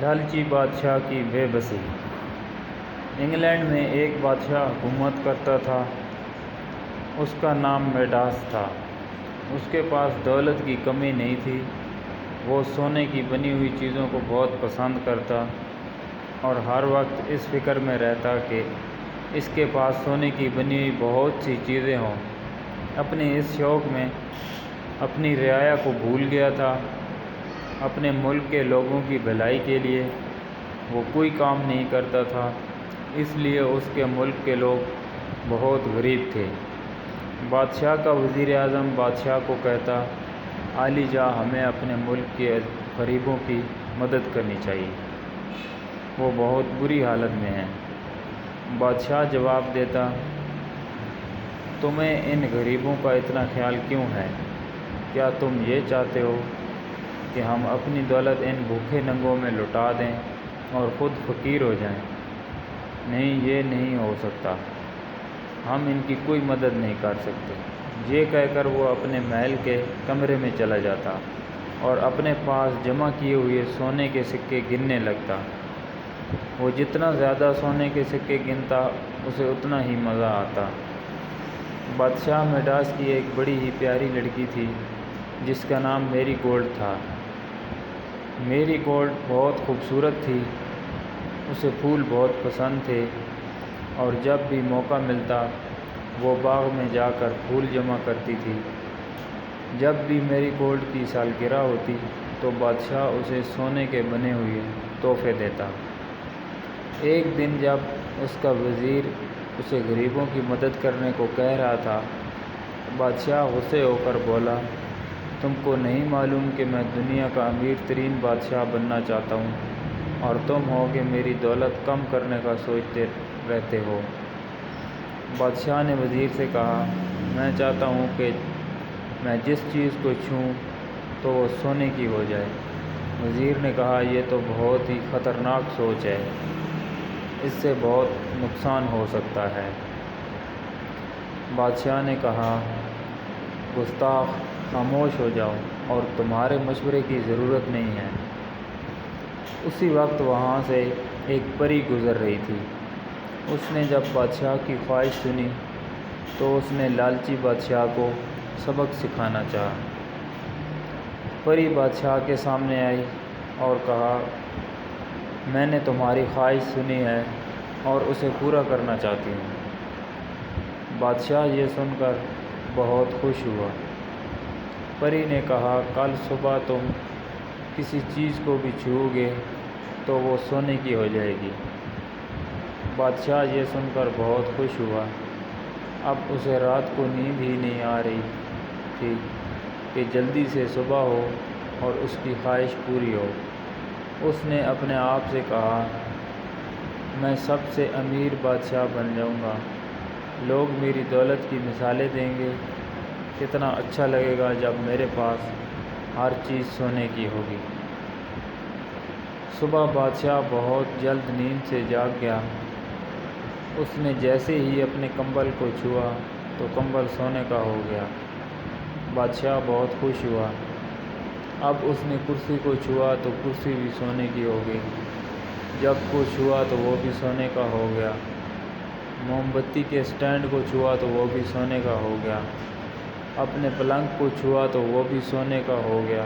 لالچی بادشاہ کی بے بسی۔ انگلینڈ میں ایک بادشاہ حکومت کرتا تھا۔ اس کا نام میڈاس تھا۔ اس کے پاس دولت کی کمی نہیں تھی۔ وہ سونے کی بنی ہوئی چیزوں کو بہت پسند کرتا اور ہر وقت اس فکر میں رہتا کہ اس کے پاس سونے کی بنی ہوئی بہت سی چیزیں ہوں۔ اپنے اس شوق میں اپنی رعایا کو بھول گیا تھا۔ اپنے ملک کے لوگوں کی بھلائی کے لیے وہ کوئی کام نہیں کرتا تھا، اس لیے اس کے ملک کے لوگ بہت غریب تھے۔ بادشاہ کا وزیر اعظم بادشاہ کو کہتا، عالی جاں، ہمیں اپنے ملک کے غریبوں کی مدد کرنی چاہیے، وہ بہت بری حالت میں ہیں۔ بادشاہ جواب دیتا، تمہیں ان غریبوں کا اتنا خیال کیوں ہے؟ کیا تم یہ چاہتے ہو کہ ہم اپنی دولت ان بھوکے ننگوں میں لٹا دیں اور خود فقیر ہو جائیں؟ نہیں، یہ نہیں ہو سکتا، ہم ان کی کوئی مدد نہیں کر سکتے۔ یہ کہہ کر وہ اپنے محل کے کمرے میں چلا جاتا اور اپنے پاس جمع کیے ہوئے سونے کے سکے گننے لگتا۔ وہ جتنا زیادہ سونے کے سکے گنتا، اسے اتنا ہی مزہ آتا۔ بادشاہ میڈاس کی ایک بڑی ہی پیاری لڑکی تھی جس کا نام میری گولڈ تھا۔ میری گولڈ بہت خوبصورت تھی، اسے پھول بہت پسند تھے اور جب بھی موقع ملتا وہ باغ میں جا کر پھول جمع کرتی تھی۔ جب بھی میری گولڈ کی سالگرہ ہوتی تو بادشاہ اسے سونے کے بنے ہوئے تحفے دیتا۔ ایک دن جب اس کا وزیر اسے غریبوں کی مدد کرنے کو کہہ رہا تھا، بادشاہ غصے ہو کر بولا، تم کو نہیں معلوم کہ میں دنیا کا امیر ترین بادشاہ بننا چاہتا ہوں اور تم ہو کہ میری دولت کم کرنے کا سوچتے رہتے ہو؟ بادشاہ نے وزیر سے کہا، میں چاہتا ہوں کہ میں جس چیز کو چھوں تو وہ سونے کی ہو جائے۔ وزیر نے کہا، یہ تو بہت ہی خطرناک سوچ ہے، اس سے بہت نقصان ہو سکتا ہے۔ بادشاہ نے کہا، گستاخ، خاموش ہو جاؤ اور تمہارے مشورے کی ضرورت نہیں ہے۔ اسی وقت وہاں سے ایک پری گزر رہی تھی۔ اس نے جب بادشاہ کی خواہش سنی تو اس نے لالچی بادشاہ کو سبق سکھانا چاہا۔ پری بادشاہ کے سامنے آئی اور کہا، میں نے تمہاری خواہش سنی ہے اور اسے پورا کرنا چاہتی ہوں۔ بادشاہ یہ سن کر بہت خوش ہوا۔ پری نے کہا، کل صبح تم کسی چیز کو بھی چھوؤ گے تو وہ سونے کی ہو جائے گی۔ بادشاہ یہ سن کر بہت خوش ہوا۔ اب اسے رات کو نیند ہی نہیں آ رہی تھی کہ جلدی سے صبح ہو اور اس کی خواہش پوری ہو۔ اس نے اپنے آپ سے کہا، میں سب سے امیر بادشاہ بن جاؤں گا، لوگ میری دولت کی مثالیں دیں گے، کتنا اچھا لگے گا جب میرے پاس ہر چیز سونے کی ہوگی۔ صبح بادشاہ بہت جلد نیند سے جاگ گیا۔ اس نے جیسے ہی اپنے کمبل کو چھوا تو کمبل سونے کا ہو گیا۔ بادشاہ بہت خوش ہوا۔ اب اس نے کرسی کو چھوا تو کرسی بھی سونے کی ہو گئی۔ جگ کو چھوا تو وہ بھی سونے کا ہو گیا۔ موم بتی کے اسٹینڈ کو چھوا تو وہ بھی سونے کا ہو گیا۔ اپنے پلنگ کو چھوا تو وہ بھی سونے کا ہو گیا۔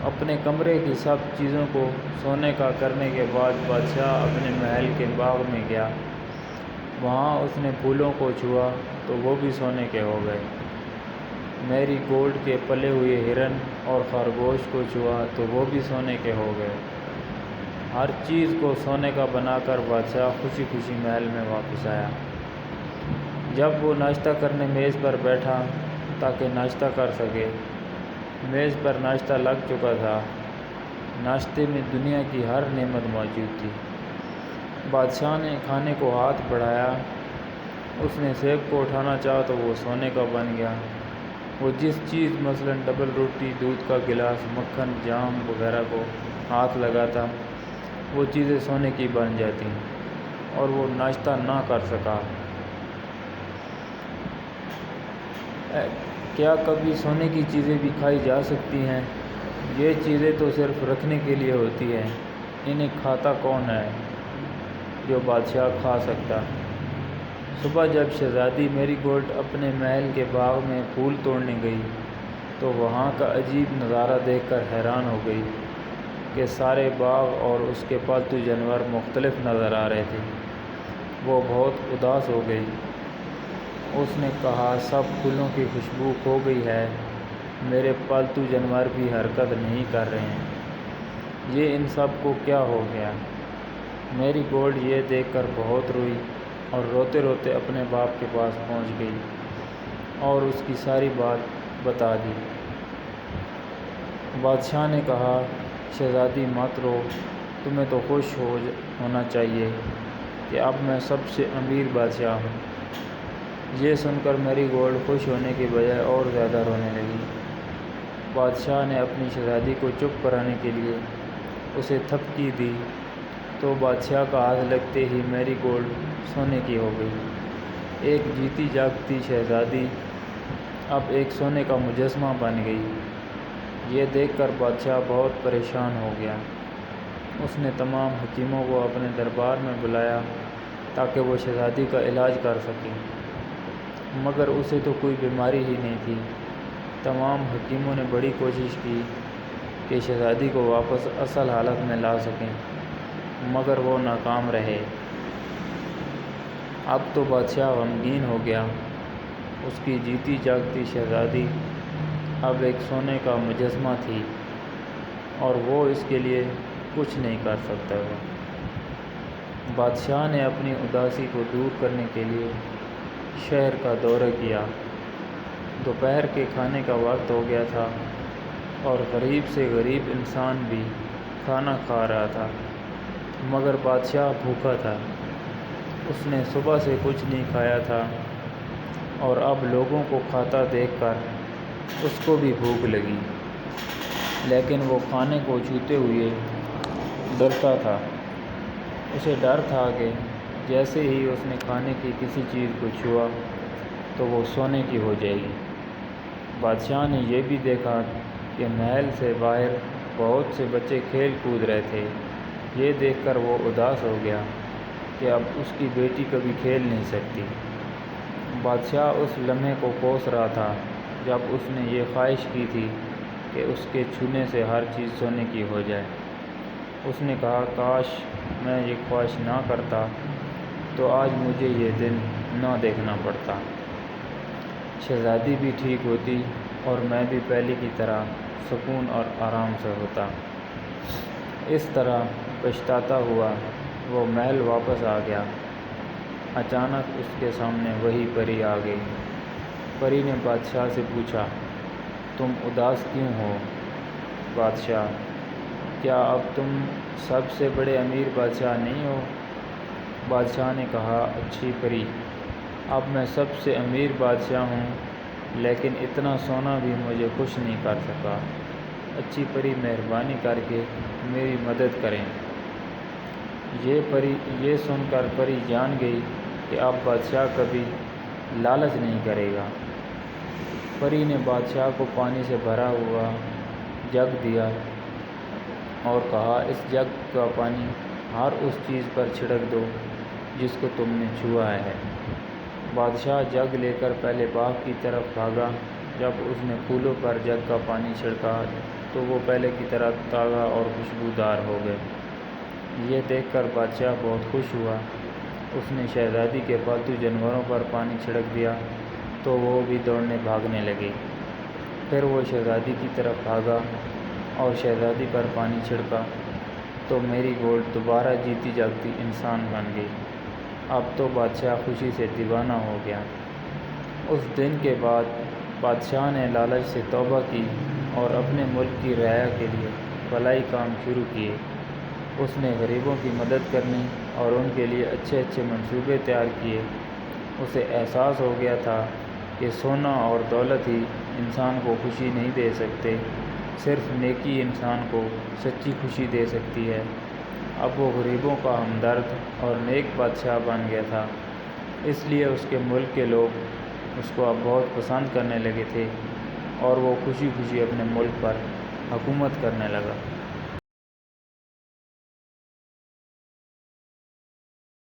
اپنے کمرے کی سب چیزوں کو سونے کا کرنے کے بعد بادشاہ اپنے محل کے باغ میں گیا۔ وہاں اس نے پھولوں کو چھوا تو وہ بھی سونے کے ہو گئے۔ میری گولڈ کے پلے ہوئے ہرن اور خرگوش کو چھوا تو وہ بھی سونے کے ہو گئے۔ ہر چیز کو سونے کا بنا کر بادشاہ خوشی خوشی محل میں واپس آیا۔ جب وہ ناشتہ کرنے میز پر بیٹھا تاکہ ناشتہ کر سکے، میز پر ناشتہ لگ چکا تھا۔ ناشتے میں دنیا کی ہر نعمت موجود تھی۔ بادشاہ نے کھانے کو ہاتھ بڑھایا، اس نے سیب کو اٹھانا چاہا تو وہ سونے کا بن گیا۔ وہ جس چیز مثلاً ڈبل روٹی، دودھ کا گلاس، مکھن، جام وغیرہ کو ہاتھ لگاتا وہ چیزیں سونے کی بن جاتی اور وہ ناشتہ نہ کر سکا۔ کیا کبھی سونے کی چیزیں بھی کھائی جا سکتی ہیں؟ یہ چیزیں تو صرف رکھنے کے لیے ہوتی ہیں، انہیں کھاتا کون ہے جو بادشاہ کھا سکتا۔ صبح جب شہزادی میری گولڈ اپنے محل کے باغ میں پھول توڑنے گئی تو وہاں کا عجیب نظارہ دیکھ کر حیران ہو گئی کہ سارے باغ اور اس کے پالتو جانور مختلف نظر آ رہے تھے۔ وہ بہت اداس ہو گئی۔ اس نے کہا، سب پھولوں کی خوشبو کھو گئی ہے، میرے پالتو جانور بھی حرکت نہیں کر رہے ہیں، یہ ان سب کو کیا ہو گیا؟ میری گولڈ یہ دیکھ کر بہت روئی اور روتے روتے اپنے باپ کے پاس پہنچ گئی اور اس کی ساری بات بتا دی۔ بادشاہ نے کہا، شہزادی مت رو، تمہیں تو خوش ہونا چاہیے کہ اب میں سب سے امیر بادشاہ ہوں۔ یہ سن کر میری گولڈ خوش ہونے کی بجائے اور زیادہ رونے لگی۔ بادشاہ نے اپنی شہزادی کو چپ کرانے کے لیے اسے تھپکی دی تو بادشاہ کا ہاتھ لگتے ہی میری گولڈ سونے کی ہو گئی۔ ایک جیتی جاگتی شہزادی اب ایک سونے کا مجسمہ بن گئی۔ یہ دیکھ کر بادشاہ بہت پریشان ہو گیا۔ اس نے تمام حکیموں کو اپنے دربار میں بلایا تاکہ وہ شہزادی کا علاج کر سکیں، مگر اسے تو کوئی بیماری ہی نہیں تھی۔ تمام حکیموں نے بڑی کوشش کی کہ شہزادی کو واپس اصل حالت میں لا سکیں، مگر وہ ناکام رہے۔ اب تو بادشاہ غمگین ہو گیا۔ اس کی جیتی جاگتی شہزادی اب ایک سونے کا مجسمہ تھی اور وہ اس کے لیے کچھ نہیں کر سکتا تھا۔ بادشاہ نے اپنی اداسی کو دور کرنے کے لیے شہر کا دورہ کیا۔ دوپہر کے کھانے کا وقت ہو گیا تھا اور غریب سے غریب انسان بھی کھانا کھا رہا تھا، مگر بادشاہ بھوکا تھا۔ اس نے صبح سے کچھ نہیں کھایا تھا اور اب لوگوں کو کھاتا دیکھ کر اس کو بھی بھوک لگی، لیکن وہ کھانے کو چھوتے ہوئے ڈرتا تھا۔ اسے ڈر تھا کہ جیسے ہی اس نے کھانے کی کسی چیز کو چھوا تو وہ سونے کی ہو جائے گی۔ بادشاہ نے یہ بھی دیکھا کہ محل سے باہر بہت سے بچے کھیل کود رہے تھے۔ یہ دیکھ کر وہ اداس ہو گیا کہ اب اس کی بیٹی کبھی کھیل نہیں سکتی۔ بادشاہ اس لمحے کو کوس رہا تھا جب اس نے یہ خواہش کی تھی کہ اس کے چھونے سے ہر چیز سونے کی ہو جائے۔ اس نے کہا، کاش میں یہ خواہش نہ کرتا تو آج مجھے یہ دن نہ دیکھنا پڑتا۔ شہزادی بھی ٹھیک ہوتی اور میں بھی پہلے کی طرح سکون اور آرام سے ہوتا۔ اس طرح پچھتاتا ہوا وہ محل واپس آ گیا۔ اچانک اس کے سامنے وہی پری آ گئی۔ پری نے بادشاہ سے پوچھا، تم اداس کیوں ہو؟ بادشاہ، کیا اب تم سب سے بڑے امیر بادشاہ نہیں ہو؟ بادشاہ نے کہا، اچھی پری، اب میں سب سے امیر بادشاہ ہوں، لیکن اتنا سونا بھی مجھے خوش نہیں کر سکا۔ اچھی پری، مہربانی کر کے میری مدد کریں۔ یہ سن کر پری جان گئی کہ اب بادشاہ کبھی لالچ نہیں کرے گا۔ پری نے بادشاہ کو پانی سے بھرا ہوا جگ دیا اور کہا، اس جگ کا پانی ہر اس چیز پر چھڑک دو جس کو تم نے چھوا ہے۔ بادشاہ جگ لے کر پہلے باغ کی طرف بھاگا۔ جب اس نے پھولوں پر جگ کا پانی چھڑکا تو وہ پہلے کی طرح تازہ اور خوشبودار ہو گئے۔ یہ دیکھ کر بادشاہ بہت خوش ہوا۔ اس نے شہزادی کے پالتو جانوروں پر پانی چھڑک دیا تو وہ بھی دوڑنے بھاگنے لگے۔ پھر وہ شہزادی کی طرف بھاگا اور شہزادی پر پانی چھڑکا تو میری گولڈ دوبارہ جیتی جاگتی انسان بن گئی۔ اب تو بادشاہ خوشی سے دیوانہ ہو گیا۔ اس دن کے بعد بادشاہ نے لالچ سے توبہ کی اور اپنے ملک کی رعایا کے لیے بھلائی کام شروع کیے۔ اس نے غریبوں کی مدد کرنی اور ان کے لیے اچھے اچھے منصوبے تیار کیے۔ اسے احساس ہو گیا تھا کہ سونا اور دولت ہی انسان کو خوشی نہیں دے سکتے، صرف نیکی انسان کو سچی خوشی دے سکتی ہے۔ اب وہ غریبوں کا ہمدرد اور نیک بادشاہ بن گیا تھا، اس لیے اس کے ملک کے لوگ اس کو اب بہت پسند کرنے لگے تھے اور وہ خوشی خوشی اپنے ملک پر حکومت کرنے لگا۔